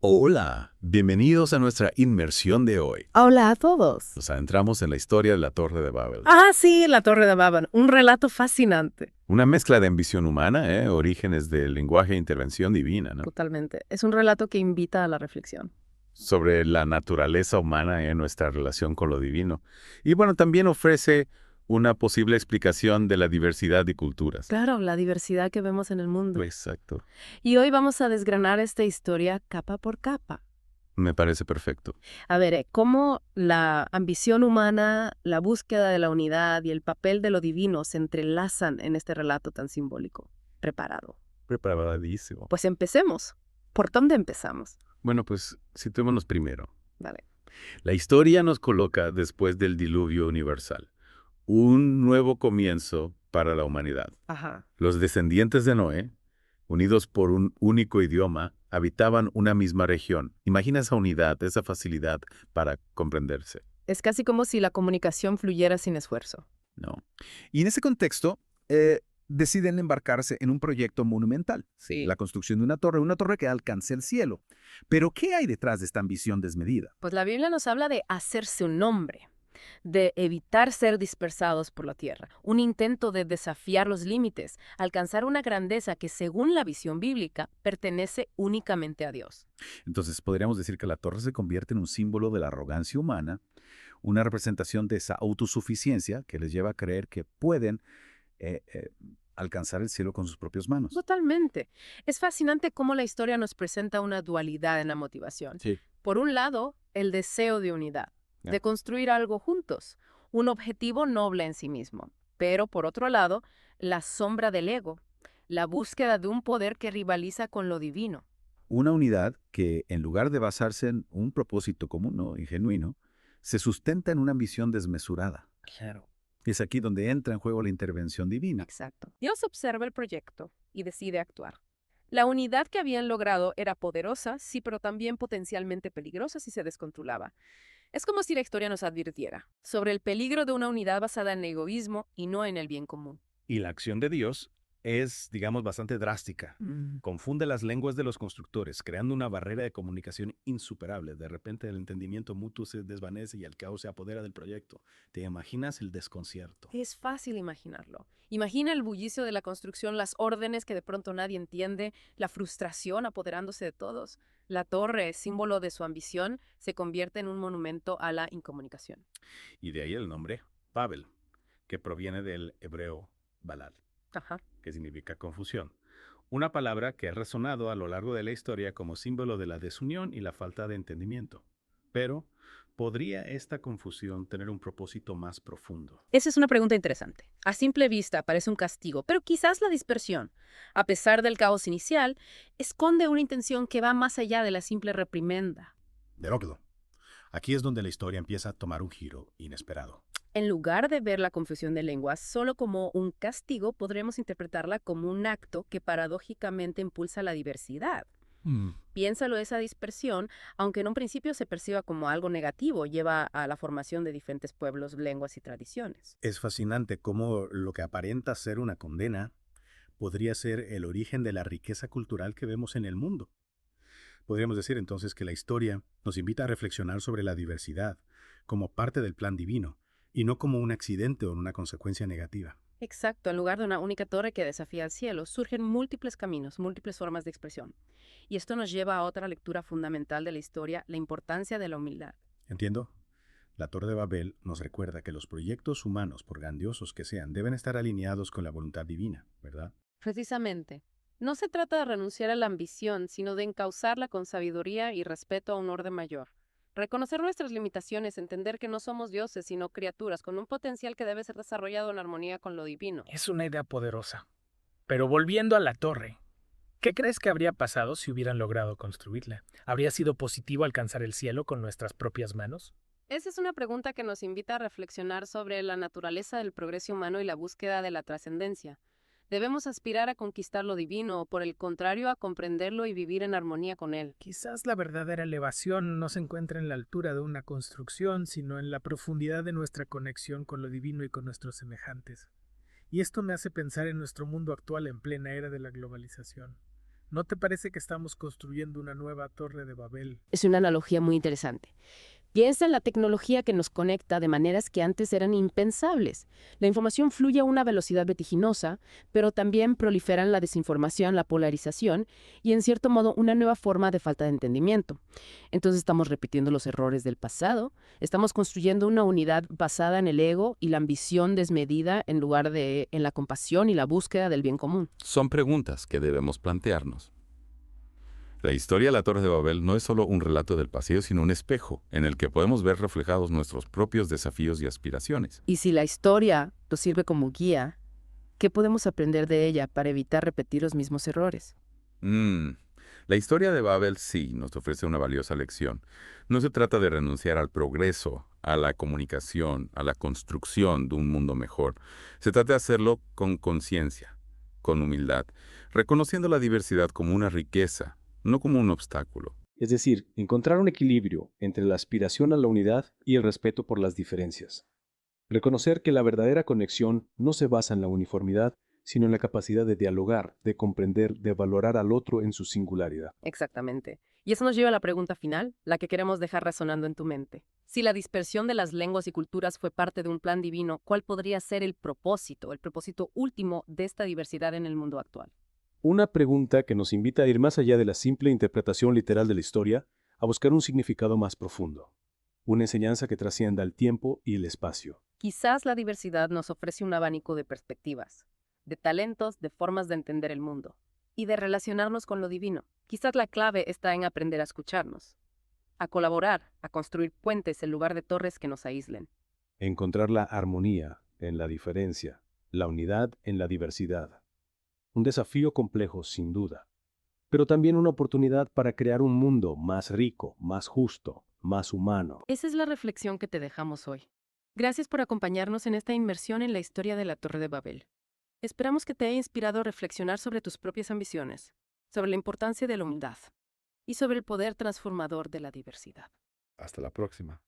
Hola, bienvenidos a nuestra inmersión de hoy. Hola a todos. Nos adentramos en la historia de la Torre de Babel. Ah, sí, la Torre de Babel, un relato fascinante. Una mezcla de ambición humana, orígenes del lenguaje e intervención divina, ¿no? Totalmente. Es un relato que invita a la reflexión. Sobre la naturaleza humana en nuestra relación con lo divino. Y bueno, también ofrece una posible explicación de la diversidad de culturas. Claro, la diversidad que vemos en el mundo. Exacto. Y hoy vamos a desgranar esta historia capa por capa. Me parece perfecto. A ver, cómo la ambición humana, la búsqueda de la unidad y el papel de lo divino se entrelazan en este relato tan simbólico. Preparado. Preparadísimo. Pues empecemos. ¿Por dónde empezamos? Bueno, pues situémonos primero. Vale. La historia nos coloca después del diluvio universal. Un nuevo comienzo para la humanidad. Ajá. Los descendientes de Noé, unidos por un único idioma, habitaban una misma región. Imagina esa unidad, esa facilidad para comprenderse. Es casi como si la comunicación fluyera sin esfuerzo. No. Y en ese contexto, deciden embarcarse en un proyecto monumental. Sí. La construcción de una torre que alcance el cielo. Pero, ¿qué hay detrás de esta ambición desmedida? Pues la Biblia nos habla de hacerse un nombre, de evitar ser dispersados por la tierra, un intento de desafiar los límites, alcanzar una grandeza que, según la visión bíblica, pertenece únicamente a Dios. Entonces, podríamos decir que la torre se convierte en un símbolo de la arrogancia humana, una representación de esa autosuficiencia que les lleva a creer que pueden eh, eh, alcanzar el cielo con sus propias manos. Totalmente. Es fascinante cómo la historia nos presenta una dualidad en la motivación. Sí. Por un lado, el deseo de unidad, Ya. de construir algo juntos, un objetivo noble en sí mismo. Pero, por otro lado, la sombra del ego, la búsqueda de un poder que rivaliza con lo divino. Una unidad que, en lugar de basarse en un propósito común, ¿no?, y genuino, se sustenta en una ambición desmesurada. Claro. Es aquí donde entra en juego la intervención divina. Exacto. Dios observa el proyecto y decide actuar. La unidad que habían logrado era poderosa, sí, pero también potencialmente peligrosa si se descontrolaba. Es como si la historia nos advirtiera sobre el peligro de una unidad basada en egoísmo y no en el bien común. Y la acción de Dios es, digamos, bastante drástica. Confunde las lenguas de los constructores, creando una barrera de comunicación insuperable. De repente el entendimiento mutuo se desvanece y el caos se apodera del proyecto. ¿Te imaginas el desconcierto? Es fácil imaginarlo. Imagina el bullicio de la construcción, las órdenes que de pronto nadie entiende, la frustración apoderándose de todos. La torre, símbolo de su ambición, se convierte en un monumento a la incomunicación. Y de ahí el nombre Babel, que proviene del hebreo Balad, Ajá. que significa confusión. Una palabra que ha resonado a lo largo de la historia como símbolo de la desunión y la falta de entendimiento. Pero, ¿podría esta confusión tener un propósito más profundo? Esa es una pregunta interesante. A simple vista parece un castigo, pero quizás la dispersión, a pesar del caos inicial, esconde una intención que va más allá de la simple reprimenda. Deróclo. Aquí es donde la historia empieza a tomar un giro inesperado. En lugar de ver la confusión de lenguas solo como un castigo, podremos interpretarla como un acto que paradójicamente impulsa la diversidad. Piénsalo, esa dispersión, aunque en un principio se perciba como algo negativo, lleva a la formación de diferentes pueblos, lenguas y tradiciones. Es fascinante cómo lo que aparenta ser una condena podría ser el origen de la riqueza cultural que vemos en el mundo. Podríamos decir entonces que la historia nos invita a reflexionar sobre la diversidad como parte del plan divino y no como un accidente o una consecuencia negativa. Exacto, en lugar de una única torre que desafía al cielo, surgen múltiples caminos, múltiples formas de expresión. Y esto nos lleva a otra lectura fundamental de la historia, la importancia de la humildad. ¿Entiendo? La Torre de Babel nos recuerda que los proyectos humanos, por grandiosos que sean, deben estar alineados con la voluntad divina, ¿verdad? Precisamente. No se trata de renunciar a la ambición, sino de encauzarla con sabiduría y respeto a un orden mayor. Reconocer nuestras limitaciones, entender que no somos dioses, sino criaturas con un potencial que debe ser desarrollado en armonía con lo divino. Es una idea poderosa. Pero volviendo a la torre, ¿qué crees que habría pasado si hubieran logrado construirla? ¿Habría sido positivo alcanzar el cielo con nuestras propias manos? Esa es una pregunta que nos invita a reflexionar sobre la naturaleza del progreso humano y la búsqueda de la trascendencia. ¿Debemos aspirar a conquistar lo divino o, por el contrario, a comprenderlo y vivir en armonía con él? Quizás la verdadera elevación no se encuentra en la altura de una construcción, sino en la profundidad de nuestra conexión con lo divino y con nuestros semejantes. Y esto me hace pensar en nuestro mundo actual en plena era de la globalización. ¿No te parece que estamos construyendo una nueva Torre de Babel? Es una analogía muy interesante. Piensa en la tecnología que nos conecta de maneras que antes eran impensables. La información fluye a una velocidad vertiginosa, pero también proliferan la desinformación, la polarización y, en cierto modo, una nueva forma de falta de entendimiento. Entonces estamos repitiendo los errores del pasado, estamos construyendo una unidad basada en el ego y la ambición desmedida en lugar de en la compasión y la búsqueda del bien común. Son preguntas que debemos plantearnos. La historia de la Torre de Babel no es solo un relato del pasado, sino un espejo en el que podemos ver reflejados nuestros propios desafíos y aspiraciones. Y si la historia nos sirve como guía, ¿qué podemos aprender de ella para evitar repetir los mismos errores? La historia de Babel sí nos ofrece una valiosa lección. No se trata de renunciar al progreso, a la comunicación, a la construcción de un mundo mejor. Se trata de hacerlo con conciencia, con humildad, reconociendo la diversidad como una riqueza, no como un obstáculo. Es decir, encontrar un equilibrio entre la aspiración a la unidad y el respeto por las diferencias. Reconocer que la verdadera conexión no se basa en la uniformidad, sino en la capacidad de dialogar, de comprender, de valorar al otro en su singularidad. Exactamente. Y eso nos lleva a la pregunta final, la que queremos dejar resonando en tu mente. Si la dispersión de las lenguas y culturas fue parte de un plan divino, ¿cuál podría ser el propósito último de esta diversidad en el mundo actual? Una pregunta que nos invita a ir más allá de la simple interpretación literal de la historia, a buscar un significado más profundo. Una enseñanza que trascienda el tiempo y el espacio. Quizás la diversidad nos ofrece un abanico de perspectivas, de talentos, de formas de entender el mundo y de relacionarnos con lo divino. Quizás la clave está en aprender a escucharnos, a colaborar, a construir puentes en lugar de torres que nos aíslen. Encontrar la armonía en la diferencia, la unidad en la diversidad. Un desafío complejo, sin duda, pero también una oportunidad para crear un mundo más rico, más justo, más humano. Esa es la reflexión que te dejamos hoy. Gracias por acompañarnos en esta inmersión en la historia de la Torre de Babel. Esperamos que te haya inspirado a reflexionar sobre tus propias ambiciones, sobre la importancia de la humildad y sobre el poder transformador de la diversidad. Hasta la próxima.